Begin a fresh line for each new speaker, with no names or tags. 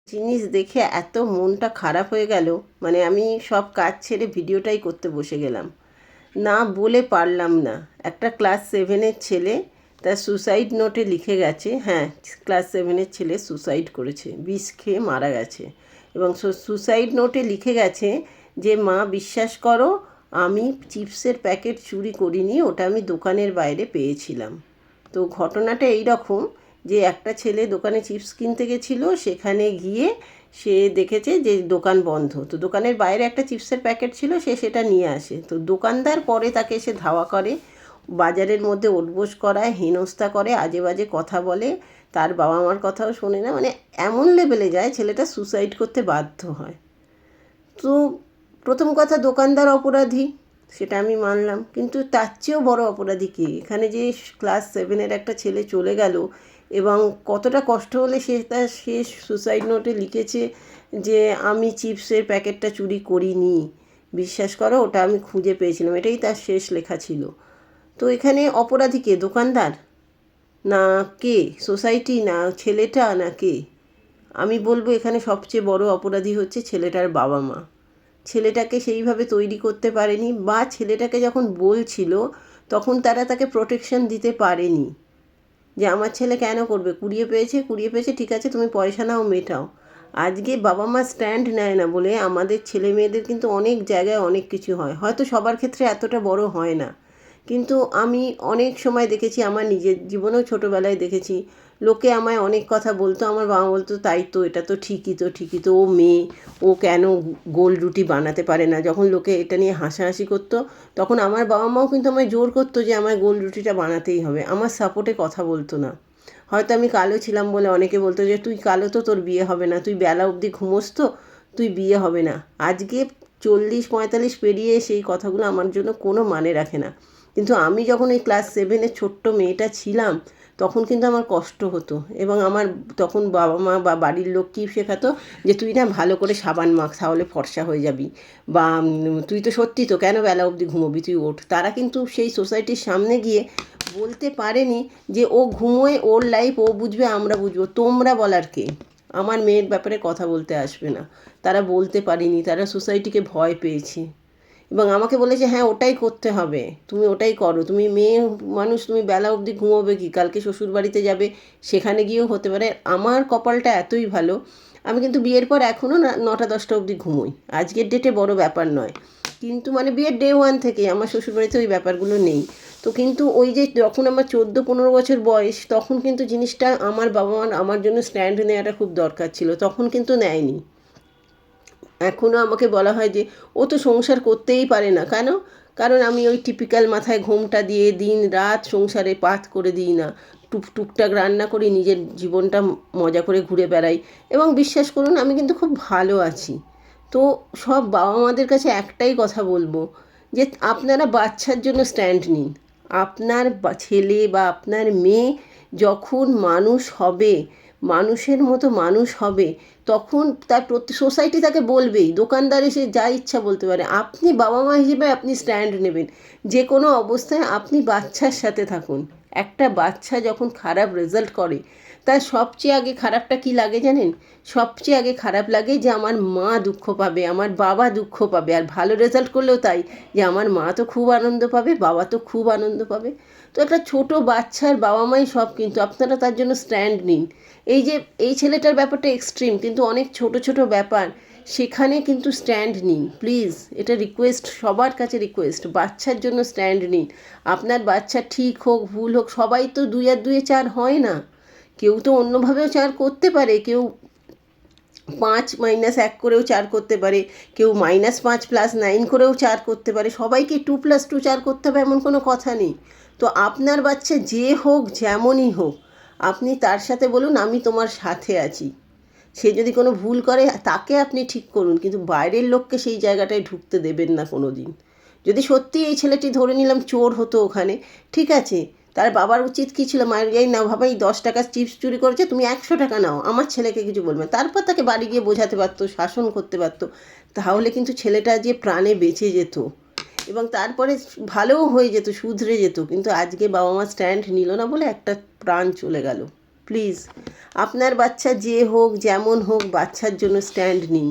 জিনিস দেখে এত মনটা খারাপ হয়ে গেল, মানে আমি সব কাজ ছেড়ে ভিডিওটাই করতে বসে গেলাম। না বলে পারলাম না। একটা ক্লাস 7-এর ছেলে তার সুসাইড নোটে লিখে গেছে, হ্যাঁ, ক্লাস 7-এর ছেলে সুসাইড করেছে, বিষ খেয়ে মারা গেছে। এবং সুসাইড নোটে লিখে গেছে যে মা বিশ্বাস করো, আমি চিপসের প্যাকেট চুরি করিনি, ওটা আমি দোকানের বাইরে পেয়েছিলাম। তো ঘটনাটা এই রকম যে একটা ছেলে দোকানে চিপস কিনতে গেছিলো, সেখানে গিয়ে সে দেখেছে যে দোকান বন্ধ। তো দোকানের বাইরে একটা চিপসের প্যাকেট ছিল, সে সেটা নিয়ে আসে। তো দোকানদার পরে তাকে এসে ধাওয়া করে, বাজারের মধ্যে ওঠবোস করায়, হেনস্থা করে, আজে বাজে কথা বলে, তার বাবা মার কথাও শোনে না, মানে এমন লেভেলে যায় ছেলেটা সুসাইড করতে বাধ্য হয়। তো প্রথম কথা, দোকানদার অপরাধী, সেটা আমি মানলাম, কিন্তু তার চেয়েও বড় অপরাধী কে? এখানে যে ক্লাস 7-এর একটা ছেলে চলে গেল, এবং কতটা কষ্ট হলে সে সুসাইড নোটে লিখেছে যে আমি চিপসের প্যাকেটটা চুরি করিনি, বিশ্বাস করো ওটা আমি খুঁজে পেয়েছিলাম, এটাই তার শেষ লেখা ছিল। তো এখানে অপরাধী কে? দোকানদার না কে? সোসাইটি না ছেলেটা না কে? আমি বলবো এখানে সবচেয়ে বড় অপরাধী হচ্ছে ছেলেটার বাবা মা। ছেলেটাকে সেইভাবে তৈরি করতে পারেনি, বা ছেলেটাকে যখন বলছিল তখন তারা তাকে প্রোটেকশন দিতে পারেনি যে আমার ছেলে কেন করবে, কুড়িয়ে পেয়েছে, ঠিক আছে তুমি পয়সা নাও, মেটাও। আজকে বাবা মা স্ট্যান্ড নেয় না বলে আমাদের ছেলে মেয়েদের কিন্তু অনেক জায়গায় অনেক কিছু হয়, হয়তো সবার ক্ষেত্রে এতটা বড় হয় না, কিন্তু আমি অনেক সময় দেখেছি, আমার নিজের জীবনেও ছোটোবেলায় দেখেছি, লোকে আমায় অনেক কথা বলতো, আমার বাবা বলতো তাই তো, এটা তো ঠিকই তো ও মেয়ে, ও কেন গোল রুটি বানাতে পারে না। যখন লোকে এটা নিয়ে হাসাহাসি করতো, তখন আমার বাবা মাও কিন্তু আমায় জোর করতো যে আমার গোল রুটিটা বানাতেই হবে, আমার সাপোর্টে কথা বলতো না। হয়তো আমি কালো ছিলাম বলে অনেকে বলতো যে তুই কালো তো তোর বিয়ে হবে না, তুই বেলা অবধি ঘুমোস তো, তুই বিয়ে হবে না। আজকে 40-45 পেরিয়ে সেই কথাগুলো আমার জন্য কোনো মানে রাখে না, কিন্তু আমি যখন ওই ক্লাস 7-এর ছোট্ট মেয়েটা ছিলাম, তখন কিন্তু আমার কষ্ট হতো। এবং আমার তখন বাবা মা বা বাড়ির লোক কী শেখাতো যে তুই না ভালো করে সাবান মাখ, তাহলে ফর্সা হয়ে যাবি, বা তুই তো সত্যি তো, কেন বেলা অবধি ঘুমোবি, তুই ওঠ। তারা কিন্তু সেই সোসাইটির সামনে গিয়ে বলতে পারেনি যে ও ঘুমোয়, ওর লাইফ ও বুঝবে, আমরা বুঝবো, তোমরা বলার কে? আমার মেয়ের ব্যাপারে কথা বলতে আসবে না। তারা বলতে পারেনি, তারা সোসাইটিকে ভয় পেয়েছে, এবং আমাকে বলেছে হ্যাঁ ওটাই করতে হবে, তুমি ওটাই করো, তুমি মেয়ে মানুষ, তুমি বেলা অবধি ঘুমোবে কি, কালকে শ্বশুর বাড়িতে যাবে, সেখানে গিয়েও হতে পারে। আমার কপালটা এতই ভালো, আমি কিন্তু বিয়ের পর এখনও 9টা-10টা অবধি ঘুমোই, আজকের ডেটে বড় ব্যাপার নয়, কিন্তু মানে বিয়ের ডে 1 থেকে আমার শ্বশুরবাড়িতে ওই ব্যাপারগুলো নেই। তো কিন্তু ওই যে যখন আমার 14-15 বছর বয়স, তখন কিন্তু জিনিসটা আমার বাবা মার আমার জন্য স্ট্যান্ড নেওয়াটা খুব দরকার ছিল, তখন কিন্তু নেয়নি। এখনও আমাকে বলা হয় যে ও তো সংসার করতেই পারে না, কেন? কারণ আমি ওই টিপিক্যাল মাথায় ঘোমটা দিয়ে দিন রাত সংসারে পাত করে দিই না, টুকটাক রান্না করি, নিজের জীবনটা মজা করে ঘুরে বেড়াই, এবং বিশ্বাস করুন আমি কিন্তু খুব ভালো আছি। তো সব বাবা মাদের কাছে একটাই কথা বলবো যে আপনারা বাচ্চার জন্য স্ট্যান্ড নিন। আপনার ছেলে বা আপনার মেয়ে যখন মানুষ হবে, মানুষের মতো মানুষ হবে, তখন তার সোসাইটি তাকে বলবেই, দোকানদার এসে যা ইচ্ছা বলতে পারে, আপনি বাবা মা হিসেবে আপনি স্ট্যান্ড নেবেন। যে কোনো অবস্থায় আপনি বাচ্চার সাথে থাকুন। একটা বাচ্চা যখন খারাপ রেজাল্ট করে, তার সবচেয়ে আগে খারাপটা কি লাগে জানেন? সবচেয়ে আগে খারাপ লাগে যে আমার মা দুঃখ পাবে, আমার বাবা দুঃখ পাবে। আর ভালো রেজাল্ট করলেও তাই, যে আমার মা তো খুব আনন্দ পাবে, বাবা তো খুব আনন্দ পাবে। তো একটা ছোট বাচ্চার বাবা মাই সব, কিন্তু আপনারা তার জন্য স্ট্যান্ড নিন। এই যে এই ছেলেটার ব্যাপারটা এক্সট্রিম, কিন্তু অনেক ছোট ছোট ব্যাপার, সেখানে কিন্তু স্ট্যান্ড নিন প্লিজ। এটা রিকোয়েস্ট, সবার কাছে রিকোয়েস্ট, বাচ্চার জন্য স্ট্যান্ড নিন। আপনার বাচ্চা ঠিক হোক ভুল হোক, সবাই তো 2 আর 2 4 হয় না, কেউ তো অন্যভাবেও 4 করতে পারে, কেউ 5-1 করেও 4 করতে পারে, কেউ -5 + 9 করেও 4 করতে পারে, সবাইকে 2+2 4 করতে হবে এমন কোনো কথা নেই। তো আপনার বাচ্চা যে হোক, যেমনই হোক, আপনি তার সাথে বলুন আমি তোমার সাথে আছি। সে যদি কোনো ভুল করে তাকে আপনি ঠিক করুন, কিন্তু বাইরের লোককে সেই জায়গাটায় ঢুকতে দেবেন না কোনো দিন। যদি সত্যি এই ছেলেটি ধরে নিলাম চোর হতো ওখানে, ঠিক আছে, তার বাবার উচিত কী ছিল, মায়ের যাই না ভাবাই 10 টাকার চিপস চুরি করেছে, তুমি 100 টাকা নাও, আমার ছেলেকে কিছু বলবে, তারপর তাকে বাড়ি গিয়ে বোঝাতে পারতো, শাসন করতে পারতো, তাহলে কিন্তু ছেলেটা যে প্রাণে বেঁচে যেত, এবং তারপরে ভালোও হয়ে যেত, শুধরে যেত। কিন্তু আজকে বাবা মা স্ট্যান্ড নিল না বলে একটা প্রাণ চলে গেল। প্লিজ আপনার বাচ্চা যে হোক যেমন হোক বাচ্চার জন্য স্ট্যান্ড নিন।